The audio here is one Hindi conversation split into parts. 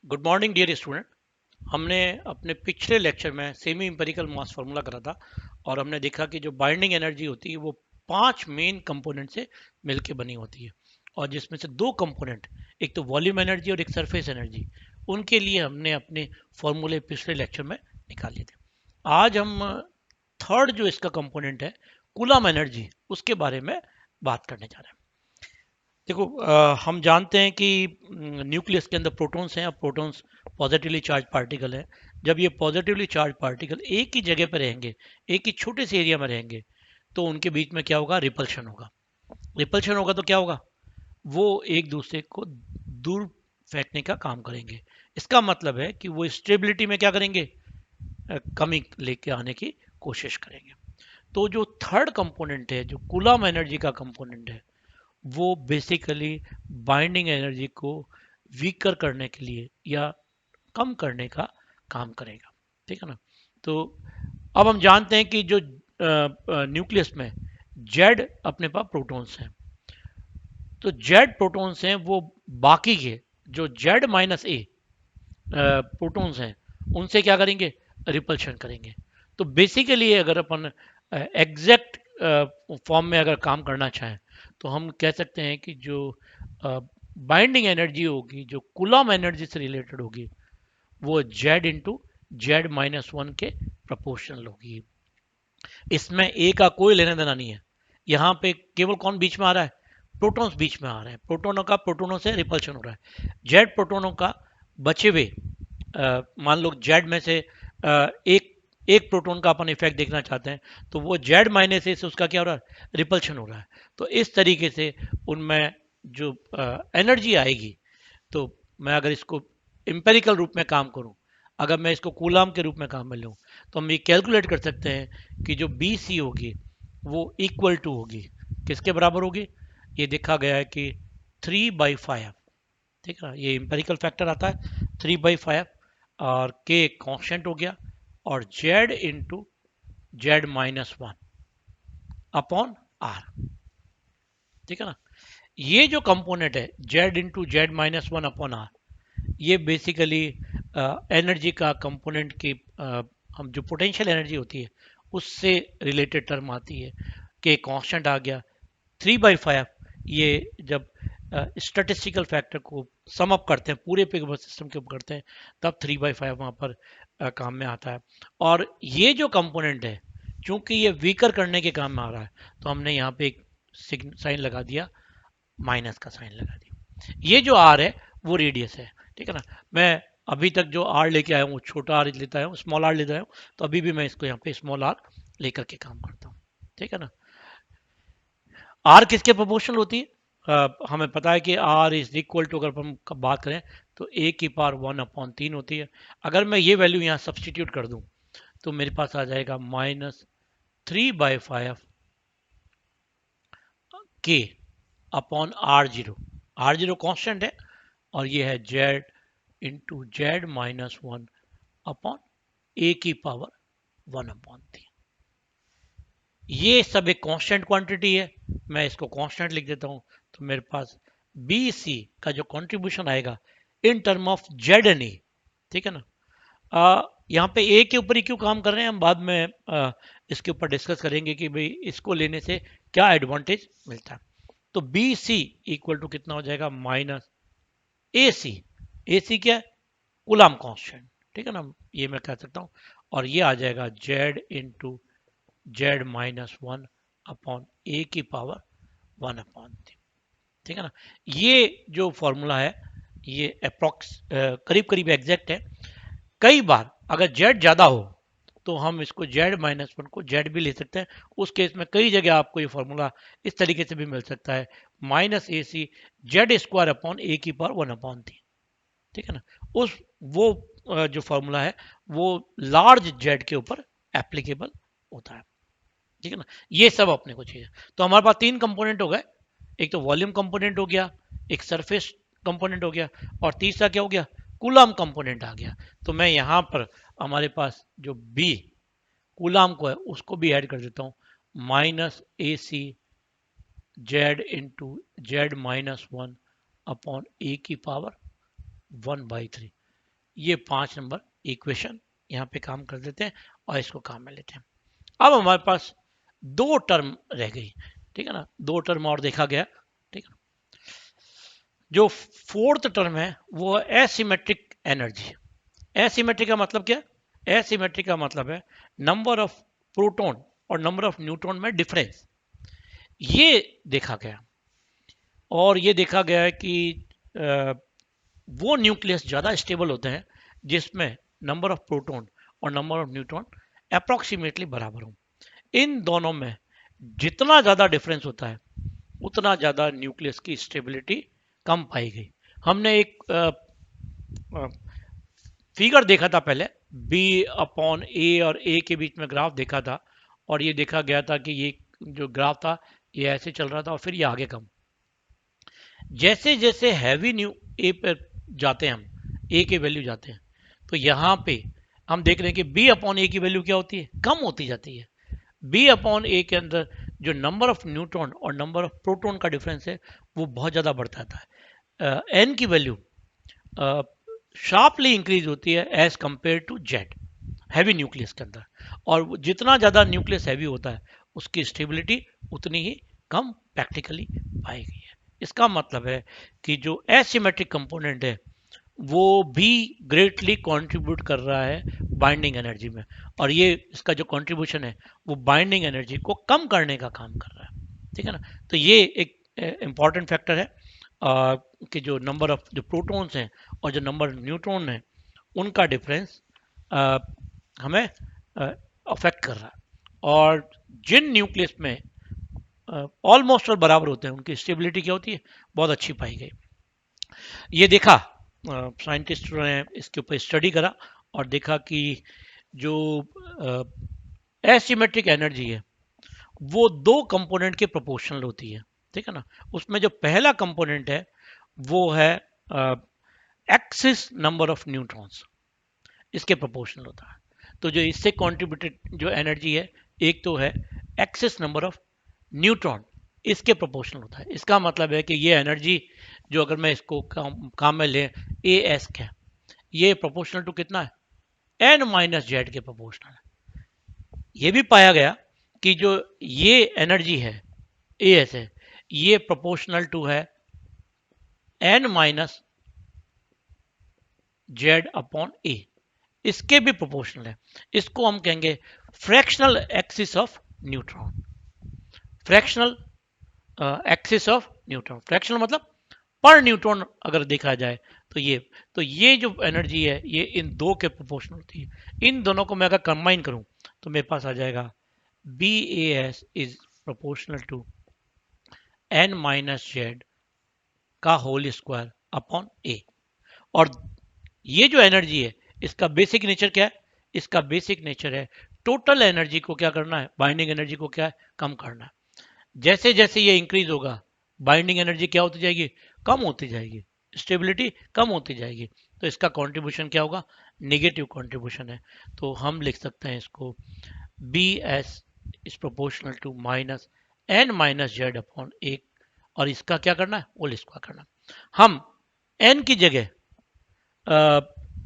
Good morning dear student. हमने अपने पिछले लेक्चर में सेमी इंपेरिकल मास फार्मूला करा था और हमने देखा कि जो बाइंडिंग एनर्जी होती है वो 5 मेन कंपोनेंट से मिलके बनी होती है और जिसमें से 2 कंपोनेंट, एक तो वॉल्यूम एनर्जी और एक सरफेस एनर्जी, उनके लिए हमने अपने फॉर्मूले पिछले लेक्चर में निकाले थे। आज हम थर्ड जो इसका कंपोनेंट है, कूलम एनर्जी, उसके बारे में बात करने जा रहे हैं। देखो, हम जानते हैं कि न्यूक्लियस के अंदर प्रोटॉन्स हैं और प्रोटॉन्स पॉजिटिवली चार्ज पार्टिकल हैं। जब ये पॉजिटिवली चार्ज पार्टिकल एक ही जगह पर रहेंगे, एक ही छोटे से एरिया में रहेंगे, तो उनके बीच में क्या होगा? रिपल्शन होगा। रिपल्शन होगा तो क्या होगा? वो एक दूसरे को दूर फेंकने का काम करेंगे। इसका मतलब है कि वो स्टेबिलिटी में क्या करेंगे? कमी लेके आने की कोशिश करेंगे। तो जो थर्ड कंपोनेंट है, जो कूलम एनर्जी का कंपोनेंट है, वो बेसिकली बाइंडिंग एनर्जी को वीकर करने के लिए या कम करने का काम करेगा। ठीक है ना? तो अब हम जानते हैं कि जो न्यूक्लियस में जेड अपने पास प्रोटॉन्स हैं, तो जेड प्रोटॉन्स हैं वो बाकी के जो जेड माइनस ए प्रोटॉन्स हैं उनसे क्या करेंगे? रिपल्शन करेंगे। तो बेसिकली अगर अपन एग्जैक्ट फॉर्म में अगर काम करना चाहें तो हम कह सकते हैं कि जो बाइंडिंग एनर्जी होगी, जो कूलम एनर्जी से रिलेटेड होगी, वो Z into Z minus one के प्रोपोर्शनल होगी। इसमें ए का कोई लेना देना नहीं है। यहाँ पे केवल कौन बीच में आ रहा है? प्रोटॉन्स बीच में आ रहे हैं। प्रोटोनों का प्रोटोनों से रिपल्शन हो रहा है। जेड प्रोटोनों का बचे हुए, मान लो जेड में से एक एक प्रोटॉन का अपन इफेक्ट देखना चाहते हैं, तो वो जेड माइनस ए से उसका क्या हो रहा है? रिपल्शन हो रहा है। तो इस तरीके से उनमें जो एनर्जी आएगी, तो मैं अगर इसको इंपेरिकल रूप में काम करूं, अगर मैं इसको कूलाम के रूप में काम में लूँ, तो हम ये कैलकुलेट कर सकते हैं कि जो बी सी होगी वो इक्वल टू होगी, किसके बराबर होगी? ये देखा गया है कि 3/5। ठीक है ना? ये इंपेरिकल फैक्टर आता है 3/5, और के कांस्टेंट हो गया, और Z into Z minus one upon R. ठीक है ना? ये जो कंपोनेंट है Z into Z minus one upon R, ये बेसिकली एनर्जी का कंपोनेंट की हम जो पोटेंशियल एनर्जी होती है उससे रिलेटेड टर्म आती है कि कांस्टेंट आ गया 3/5। ये जब स्टैटिस्टिकल फैक्टर को सम अप करते हैं, पूरे पे सिस्टम के ऊपर करते हैं, तब 3/5 वहाँ पर काम में आता है। और ये जो कंपोनेंट है, चूंकि ये वीकर करने के काम में आ रहा है, तो हमने यहाँ पे एक साइन लगा दिया, माइनस का साइन लगा दिया। ये जो आर है वो रेडियस है। ठीक है ना? मैं अभी तक जो आर लेके आया हूँ, छोटा आर लेता हूँ, स्मॉल आर लेता हूँ, तो अभी भी मैं इसको यहाँ पे स्मॉल आर लेकर के काम करता हूँ। ठीक है ना? आर किसके प्रोपोर्शनल होती है? हमें पता है कि आर इज इक्वल टू, अगर हम बात करें तो ए की पावर 1/3 होती है। अगर मैं ये वैल्यू यहाँ सब्सटीट्यूट कर दूं तो मेरे पास आ जाएगा -3/5 के अपॉन R0। R0 कांस्टेंट है, और ये है Z into Z minus one upon A की पावर 1/3। ये सब एक कांस्टेंट क्वांटिटी है, मैं इसको कांस्टेंट लिख देता हूं। तो मेरे पास बी सी का जो कंट्रीब्यूशन आएगा in term of Z N E, ठीक है ना? यहाँ पे ए के ऊपर ही क्यों काम कर रहे हैं, हम बाद में इसके ऊपर डिस्कस करेंगे कि भाई इसको लेने से क्या एडवांटेज मिलता है। तो बी सी इक्वल टू कितना हो जाएगा? माइनस ए सी। ए सी क्या है? Coulomb constant. ठीक है ना? ये मैं कह सकता हूँ। और ये आ जाएगा Z into Z minus one upon A की पावर 1/3। ठीक है ना? ये जो फॉर्मूला है ये अप्रोक्स करीब करीब एग्जैक्ट है। कई बार अगर जेड ज्यादा हो तो हम इसको जेड माइनस वन को जेड भी ले सकते हैं। उस केस में कई जगह आपको ये फॉर्मूला इस तरीके से भी मिल सकता है, minus A C Z square upon A की पावर 1/3। ठीक है ना? उस वो जो फॉर्मूला है वो लार्ज जेड के ऊपर एप्लीकेबल होता है। ठीक है ना? ये सब अपने को चाहिए। तो हमारे पास 3 कंपोनेंट हो गए, एक तो वॉल्यूम कंपोनेंट हो गया, एक सरफेस कंपोनेंट हो गया, और तीसरा क्या हो गया? कूलाम कंपोनेंट आ गया। तो मैं यहाँ पर हमारे पास जो बी कूलाम को है उसको भी ऐड कर देता हूँ, minus A C Z into Z minus one upon A की पावर 1/3। ये 5 नंबर इक्वेशन यहाँ पे काम कर देते हैं और इसको काम में लेते हैं। अब हमारे पास 2 टर्म रह गई, ठीक है ना, 2 टर्म और देखा गया, ठीक है। जो फोर्थ टर्म है वो एसिमेट्रिक एनर्जी। एसिमेट्रिक का मतलब क्या? एसिमेट्रिक का मतलब है नंबर ऑफ प्रोटॉन और नंबर ऑफ न्यूट्रॉन में डिफरेंस। ये देखा गया, और ये देखा गया है कि वो न्यूक्लियस ज़्यादा स्टेबल होते हैं जिसमें नंबर ऑफ प्रोटॉन और नंबर ऑफ न्यूट्रॉन अप्रोक्सीमेटली बराबर हो। इन दोनों में जितना ज़्यादा डिफरेंस होता है उतना ज़्यादा न्यूक्लियस की स्टेबिलिटी कम पाई गई। हमने एक फिगर देखा था पहले, बी अपॉन ए और ए के बीच में ग्राफ देखा था, और ये देखा गया था कि ये जो ग्राफ था ये ऐसे चल रहा था और फिर ये आगे कम। जैसे जैसे हैवी न्यू ए पर जाते हैं, हम ए के वैल्यू जाते हैं, तो यहाँ पे हम देख रहे हैं कि बी अपॉन ए की वैल्यू क्या होती है? कम होती जाती है। बी अपॉन ए के अंदर जो नंबर ऑफ न्यूट्रॉन और नंबर ऑफ प्रोटॉन का डिफरेंस है वो बहुत ज़्यादा बढ़ता था। एन की वैल्यू शार्पली इंक्रीज होती है as compare to Z, heavy nucleus के अंदर। और जितना ज़्यादा न्यूक्लियस हैवी होता है उसकी स्टेबिलिटी उतनी ही कम प्रैक्टिकली पाई गई है। इसका मतलब है कि जो एसिमेट्रिक कंपोनेंट है वो भी ग्रेटली कंट्रीब्यूट कर रहा है बाइंडिंग एनर्जी में, और ये इसका जो कंट्रीब्यूशन है वो बाइंडिंग एनर्जी को कम करने का काम कर रहा है, ठीक है ना। तो ये एक इंपॉर्टेंट फैक्टर है कि जो नंबर ऑफ जो प्रोटॉन्स हैं और जो नंबर न्यूट्रॉन है उनका डिफरेंस हमें अफेक्ट कर रहा है। और जिन न्यूक्लियस में ऑलमोस्ट बराबर होते हैं उनकी स्टेबिलिटी क्या होती है? बहुत अच्छी पाई गई। ये देखा साइंटिस्ट ने इसके ऊपर स्टडी करा और देखा कि जो एसिमेट्रिक एनर्जी है वो 2 कंपोनेंट के प्रोपोर्शनल होती है, ठीक है ना। उसमें जो पहला कंपोनेंट है वो है एक्सिस नंबर ऑफ न्यूट्रॉन्स, इसके प्रोपोर्शनल होता है। तो जो इससे कंट्रीब्यूटेड जो एनर्जी है, एक तो है एक्सिस नंबर ऑफ न्यूट्रॉन, इसके प्रोपोर्शनल होता है। इसका मतलब है कि ये एनर्जी जो अगर मैं इसको काम में ले ए एस क्या, ये प्रोपोर्शनल टू कितना है? एन माइनस जेड के प्रोपोर्शनल है। ये भी पाया गया कि जो ये एनर्जी है ए एस है ये प्रोपोर्शनल टू है एन माइनस जेड अपॉन ए, इसके भी प्रोपोर्शनल है। इसको हम कहेंगे fractional axis of neutron. Fractional axis of neutron, fractional मतलब पर न्यूट्रॉन अगर देखा जाए तो ये जो एनर्जी है ये इन दो के प्रोपोर्शनल होती है। इन दोनों को मैं अगर कंबाइन करूं तो मेरे पास आ जाएगा B A S is proportional to N minus Z का होल स्क्वायर अपॉन ए। और ये जो एनर्जी है इसका बेसिक नेचर क्या है? इसका बेसिक नेचर है टोटल एनर्जी को क्या करना है? बाइंडिंग एनर्जी को क्या है? कम करना है। जैसे जैसे ये इंक्रीज होगा बाइंडिंग एनर्जी क्या होती जाएगी? कम होती जाएगी, स्टेबिलिटी कम होती जाएगी। तो इसका कंट्रीब्यूशन क्या होगा? नेगेटिव कंट्रीब्यूशन है। तो हम लिख सकते हैं इसको B S is proportional to minus N minus Z upon A, और इसका क्या करना है? होल स्क्वायर करना। हम एन की जगह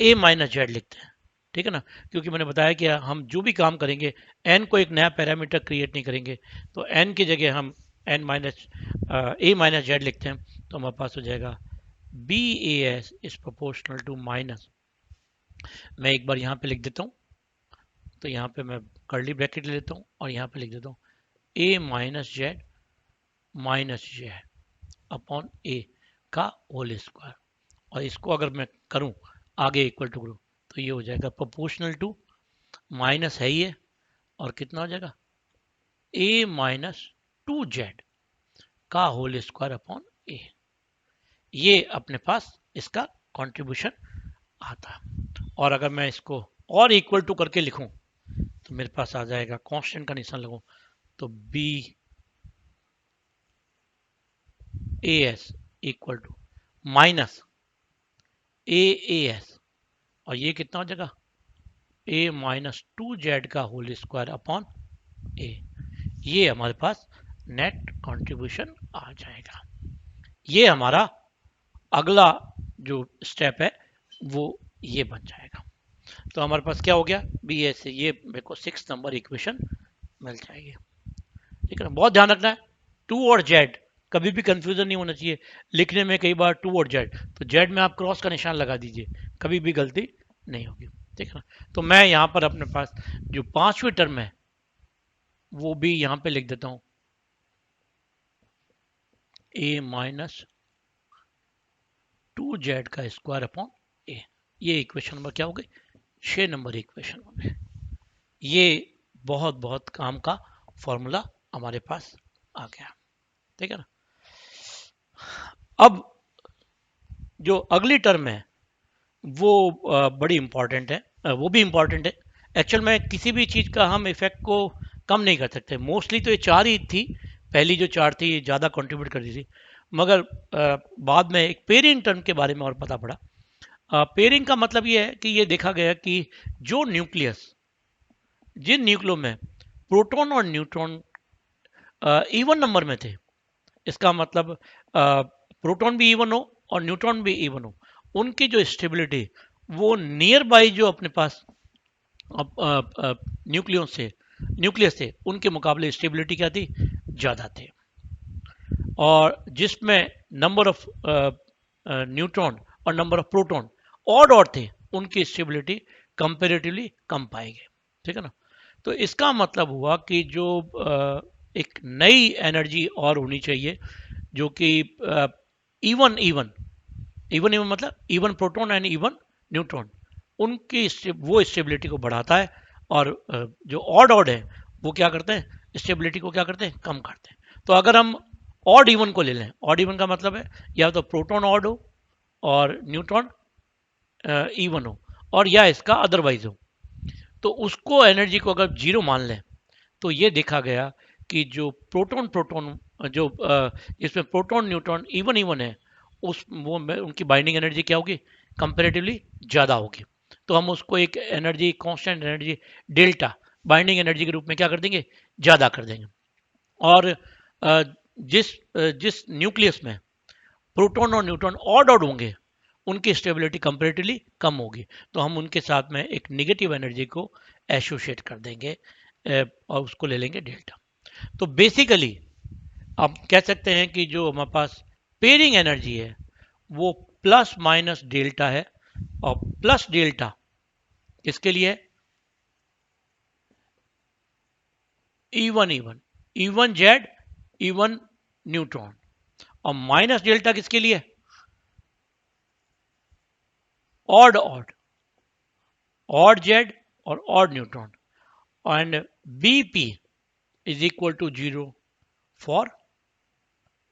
ए माइनस जेड लिखते हैं, ठीक है ना, क्योंकि मैंने बताया कि हम जो भी काम करेंगे एन को एक नया पैरामीटर क्रिएट नहीं करेंगे। तो एन की जगह हम N minus A minus Z लिखते हैं, तो हमारे पास हो जाएगा B A S is proportional to minus, मैं एक बार यहाँ पे लिख देता हूँ, तो यहाँ पे मैं कर्ली ब्रैकेट ले लेता हूँ और यहाँ पे लिख देता हूँ ए माइनस जेड अपॉन ए का होल स्क्वायर। और इसको अगर मैं करूँ आगे इक्वल टू करूँ तो ये हो जाएगा प्रोपोर्शनल टू, माइनस है ही है, और कितना हो जाएगा? ए माइनस 2z का होल स्क्वायर अपॉन ए। ये अपने पास इसका कंट्रीब्यूशन आता है। और अगर मैं इसको और इक्वल टू करके लिखूं तो मेरे पास आ जाएगा कांस्टेंट का निशान लगूं तो B A S equal to minus A S, और ये कितना हो जाएगा? ए माइनस 2z का होल स्क्वायर अपॉन ए। ये हमारे पास नेट कंट्रीब्यूशन आ जाएगा। ये हमारा अगला जो स्टेप है वो ये बन जाएगा। तो हमारे पास क्या हो गया, बी ए से ये मेरे को 6 नंबर इक्वेशन मिल जाएगी। ठीक है ना, बहुत ध्यान रखना है, टू और जेड कभी भी कंफ्यूजन नहीं होना चाहिए लिखने में। कई बार टू और जेड, तो जेड में आप क्रॉस का निशान लगा दीजिए, कभी भी गलती नहीं होगी। ठीक है ना, तो मैं यहाँ पर अपने पास जो पांचवी टर्म है वो भी यहाँ पे लिख देता हूँ, ए माइनस 2z का स्क्वायर अपॉन ए। ये इक्वेशन नंबर क्या हो गई, 6 नंबर इक्वेशन हो गई। ये बहुत बहुत काम का फॉर्मूला हमारे पास आ गया। ठीक है ना, अब जो अगली टर्म है वो बड़ी इंपॉर्टेंट है, वो भी इंपॉर्टेंट है। एक्चुअल में किसी भी चीज़ का हम इफेक्ट को कम नहीं कर सकते। मोस्टली तो ये चार ही थी, पहली जो चार थी ज़्यादा कंट्रीब्यूट करती थी, मगर बाद में एक पेयरिंग टर्म के बारे में और पता पड़ा। पेयरिंग का मतलब ये है कि ये देखा गया कि जो न्यूक्लियस, जिन न्यूक्लियो में प्रोटॉन और न्यूट्रॉन इवन नंबर में थे, इसका मतलब प्रोटॉन भी इवन हो और न्यूट्रॉन भी इवन हो, उनकी जो स्टेबिलिटी वो नियर बाई जो अपने पास न्यूक्लियस थे उनके मुकाबले स्टेबिलिटी क्या थी, ज़्यादा थे। और जिसमें नंबर ऑफ न्यूट्रॉन और number of proton odd odd थे, उनकी स्टेबिलिटी कंपेरेटिवली कम पाई गई। ठीक है ना, तो इसका मतलब हुआ कि जो एक नई एनर्जी और होनी चाहिए जो कि इवन इवन इवन इवन मतलब even proton and even neutron, उनकी वो स्टेबिलिटी को बढ़ाता है। और जो ऑड ऑड है वो क्या करते हैं, स्टेबिलिटी को क्या करते हैं, कम करते हैं। तो अगर हम ऑड इवन को ले लें, ऑड इवन का मतलब है या तो प्रोटॉन ऑड हो और न्यूट्रॉन इवन हो, और या इसका अदरवाइज हो, तो उसको एनर्जी को अगर जीरो मान लें तो ये देखा गया कि जो प्रोटॉन प्रोटॉन जो इसमें प्रोटॉन न्यूट्रॉन इवन इवन है, उस वो में उनकी बाइंडिंग एनर्जी क्या होगी, कंपेरेटिवली ज़्यादा होगी। तो हम उसको एक energy, constant energy delta binding energy के रूप में क्या कर देंगे, ज़्यादा कर देंगे। और जिस न्यूक्लियस में प्रोटॉन और न्यूट्रॉन ऑड ऑड होंगे, उनकी स्टेबिलिटी कंपेरेटिवली कम होगी, तो हम उनके साथ में एक निगेटिव एनर्जी को एसोसिएट कर देंगे और उसको ले लेंगे डेल्टा। तो बेसिकली आप कह सकते हैं कि जो हमारे पास पेयरिंग एनर्जी है वो प्लस माइनस डेल्टा है। और प्लस डेल्टा किसके लिए, even even even Z even neutron, और माइनस डेल्टा किसके लिए, ऑड ऑड ऑड जेड और odd neutron. And BP is equal to 0 for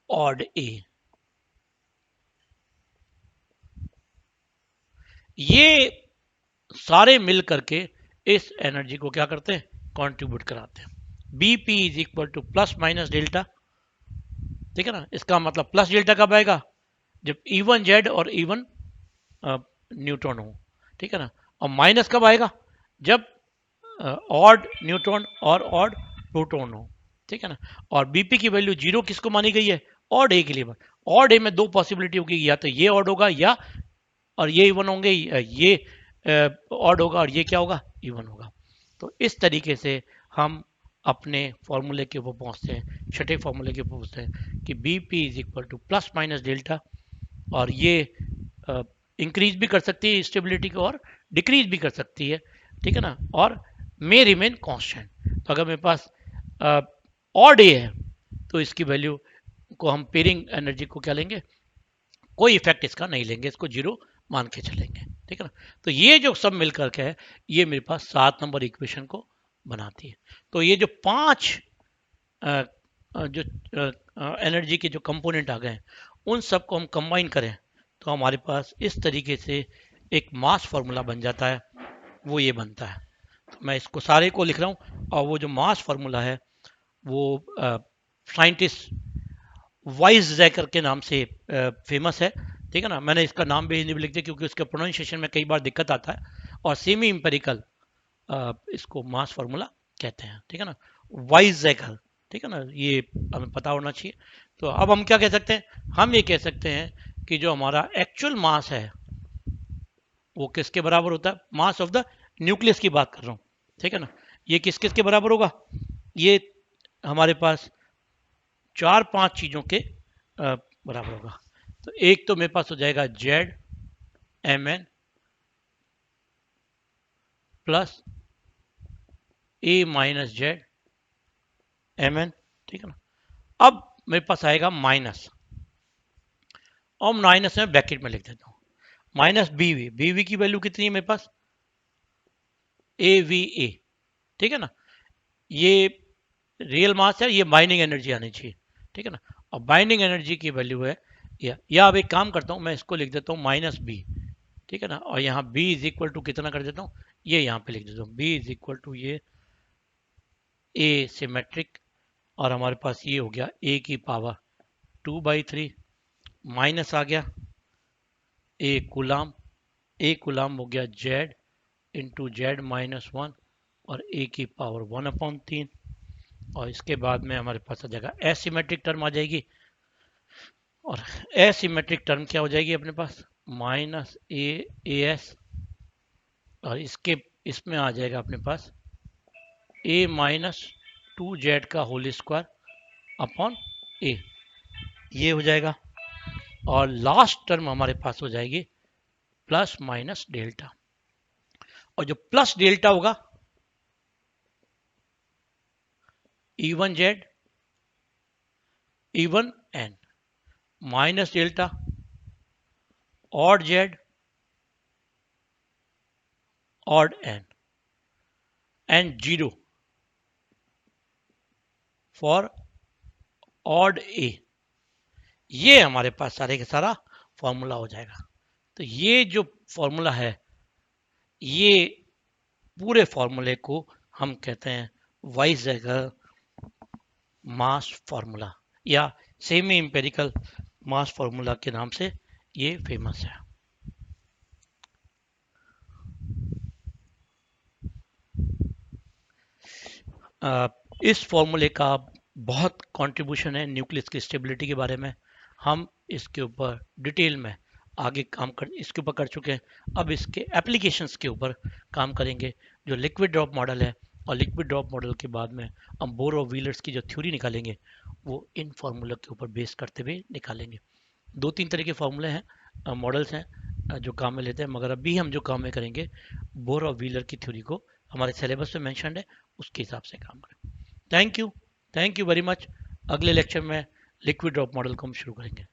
odd A. ये सारे मिल करके इस एनर्जी को क्या करते हैं, कंट्रीब्यूट कराते हैं। BP is equal to plus minus delta. ठीक है ना, इसका मतलब प्लस डेल्टा कब आएगा, जब इवन जेड और इवन न्यूट्रॉन हो। ठीक है ना, और माइनस कब आएगा, जब ऑड न्यूट्रॉन और ऑड प्रोटॉन हो। ठीक है ना, और बीपी की वैल्यू 0 किसको मानी गई है, ऑड ए के लिए। ऑड ए में दो पॉसिबिलिटी होगी, या तो ये ऑड होगा या और ये इवन होंगे, ये ऑड होगा और ये क्या होगा, इवन होगा। तो इस तरीके से हम अपने फॉर्मूले के ऊपर पहुंचते हैं, छठे फॉर्मूले के ऊपर पहुंचते हैं कि B P is equal to plus minus delta. और ये इंक्रीज भी कर सकती है स्टेबिलिटी को और डिक्रीज भी कर सकती है। ठीक है ना, और मे रिमेन कांस्टेंट। तो अगर मेरे पास ऑड ए है तो इसकी वैल्यू को हम पेयरिंग एनर्जी को क्या लेंगे, कोई इफेक्ट इसका नहीं लेंगे, इसको जीरो मान के चलेंगे। ठीक है ना, तो ये जो सब मिलकर के है ये मेरे पास 7 नंबर इक्वेशन को बनाती है। तो ये जो पांच जो एनर्जी के जो कंपोनेंट आ गए हैं उन सबको हम कंबाइन करें तो हमारे पास इस तरीके से एक मास फार्मूला बन जाता है, वो ये बनता है। तो मैं इसको सारे को लिख रहा हूँ, और वो जो मास फार्मूला है वो साइंटिस्ट वाइज जैकर के नाम से फेमस है। ठीक है ना, मैंने इसका नाम भी हिंदी में लिख दिया क्योंकि उसके प्रोनाउंसिएशन में कई बार दिक्कत आता है। और सेमी इंपेरिकल इसको मास फार्मूला कहते हैं। ठीक है ना, वाइज जैकर। ठीक है ना, ये हमें पता होना चाहिए। तो अब हम क्या कह सकते हैं, हम ये कह सकते हैं कि जो हमारा एक्चुअल मास है वो किसके बराबर होता है? मास ऑफ द न्यूक्लियस की बात कर रहा हूँ, ठीक है ना। ये किस किस के बराबर होगा? ये हमारे पास 4-5 चीजों के बराबर होगा। तो एक तो मेरे पास हो जाएगा जेड एम एन प्लस ए माइनस जेड एम एन, ठीक है ना। अब मेरे पास आएगा माइनस, और माइनस में ब्रैकेट में लिख देता हूँ माइनस बी वी की वैल्यू कितनी है मेरे पास? ए वी ए, ठीक है ना। ये रियल मास है, ये बाइंडिंग एनर्जी आनी चाहिए, ठीक है ना। और बाइंडिंग एनर्जी की वैल्यू है या अब एक काम करता हूँ, मैं इसको लिख देता हूँ माइनस बी, ठीक है ना। और यहाँ बी इज इक्वल टू कितना कर देता हूँ, ये यहाँ पे लिख देता हूँ बी इज इक्वल टू ये ए सिमेट्रिक, और हमारे पास ये हो गया ए की पावर 2/3 माइनस आ गया ए कुलाम हो गया जेड इंटू जेड माइनस 1 और ए की पावर 1/3, और इसके बाद में हमारे पास आ जाएगा एसिमेट्रिक टर्म आ जाएगी, और एसिमेट्रिक टर्म क्या हो जाएगी अपने पास? माइनस ए एस, और इसमें आ जाएगा अपने पास ए माइनस 2z का होल स्क्वायर अपॉन ए, ये हो जाएगा। और लास्ट टर्म हमारे पास हो जाएगी प्लस माइनस डेल्टा, और जो प्लस डेल्टा होगा E1z E1n minus delta odd Z odd N and 0 for odd A, ये हमारे पास सारे का सारा फॉर्मूला हो जाएगा। तो ये जो फॉर्मूला है, ये पूरे फॉर्मूले को हम कहते हैं वाइजेगर मास फॉर्मूला या सेमी इंपेरिकल मास फॉर्मूला के नाम से ये फेमस है। इस फॉर्मूले का बहुत कंट्रीब्यूशन है न्यूक्लियस की स्टेबिलिटी के बारे में। हम इसके ऊपर डिटेल में आगे काम कर इसके ऊपर कर चुके हैं, अब इसके एप्लीकेशंस के ऊपर काम करेंगे। जो लिक्विड ड्रॉप मॉडल है, और लिक्विड ड्रॉप मॉडल के बाद में हम बोर और व्हीलर्स की जो थ्योरी निकालेंगे वो इन फार्मूला के ऊपर बेस करते हुए निकालेंगे। 2-3 तरह के फार्मूले हैं, मॉडल्स हैं जो काम में लेते हैं, मगर अभी हम जो काम में करेंगे बोर और व्हीलर की थ्योरी को हमारे सिलेबस में मेंशन्ड है, उसके हिसाब से काम करें। Thank you very much. अगले लेक्चर में लिक्विड ड्रॉप मॉडल को हम शुरू करेंगे।